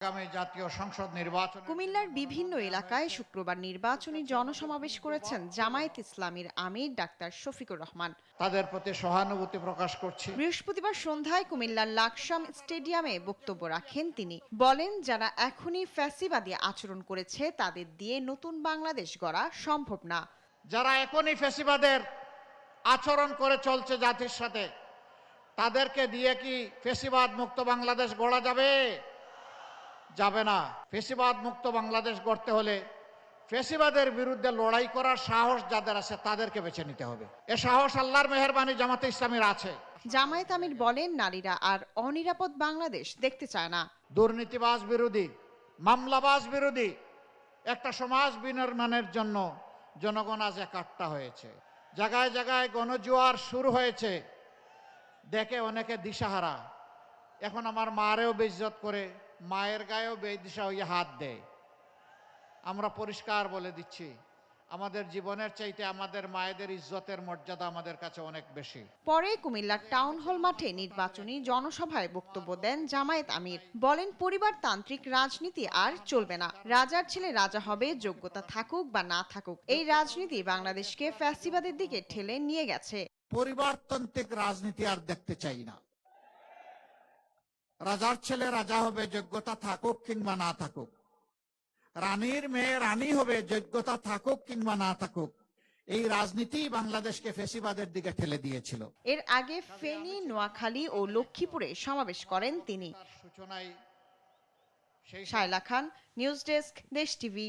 আগামী জাতীয় সংসদ নির্বাচন কুমিল্লার বিভিন্ন এলাকায় শুক্রবার নির্বাচনী জনসমাবেশ করেছেন জামায়াত ইসলামীর আমির ডাক্তার শফিকুর রহমান। তাদের প্রতি সহানুভূতি প্রকাশ করছি। বৃহস্পতিবার সন্ধ্যায় কুমিল্লার লাকসাম স্টেডিয়ামে বক্তব্য রাখেন তিনি। বলেন, যারা এখনই ফ্যাসিবাদী আচরণ করেছে তাদের দিয়ে নতুন বাংলাদেশ গড়া সম্ভব না। যারা এখনই ফ্যাসিবাদের আচরণ করে চলছে জাতির সাথে, তাদেরকে দিয়ে কি ফ্যাসিবাদ মুক্ত বাংলাদেশ গড়া যাবে? যাবে না। ফ্যাসিবাদ মুক্ত বাংলাদেশ গড়তে হলে ফ্যাসিবাদের বিরুদ্ধে লড়াই করার সাহস যাদের আছে তাদেরকে বেছে নিতে হবে। এ সাহস আল্লাহর মেহেরবানি জামাতে ইসলামীর আছে। জামায়াত আমির বলেন, নারীরা আর অনিরাপদ বাংলাদেশ দেখতে চায় না। দুর্নীতিবাজ বিরোধী, মামলাবাজ বিরোধী একটা সমাজ বিনির্মাণের জন্য জনগণ আজ একাট্টা হয়েছে। জায়গায় জায়গায় গণজোয়ার শুরু হয়েছে, দেখে অনেকে দিশাহারা। এখন আমার মারেও বেইজ্জত করে, মায়ের গায়েও বেদিশা হয়ে হাত দেয়। আমরা পরিষ্কার বলে দিচ্ছি, আমাদের জীবনের চাইতে আমাদের মায়েদের ইজ্জতের মর্যাদা আমাদের কাছে অনেক বেশি। পরে কুমিল্লার টাউন হল মাঠে নির্বাচনী জনসভায় বক্তব্য দেন জামায়াত আমির। বলেন, পরিবারতান্ত্রিক রাজনীতি আর চলবে না। রাজার ছেলে রাজা হবে, যোগ্যতা থাকুক বা না থাকুক। এই রাজনীতি বাংলাদেশকে ফ্যাসিবাদের দিকে ঠেলে নিয়ে গেছে। পরিবারতান্ত্রিক রাজনীতি আর দেখতে চাই না। রাজার ছেলে রাজা হবে, যোগ্যতা থাকুক কিংবা না থাকুক। রানীর মেয়ে রানী হবে, যোগ্যতা থাকুক কিংবা না থাকুক। এই রাজনীতি বাংলাদেশকে ফ্যাসিবাদের দিকে ঠেলে দিয়েছিল। এর আগে ফেনী, নোয়াখালী ও লক্ষ্মীপুরে সমাবেশ করেন তিনি। সূচনায় শায়লা খান, নিউজ ডেস্ক, দেশ টিভি।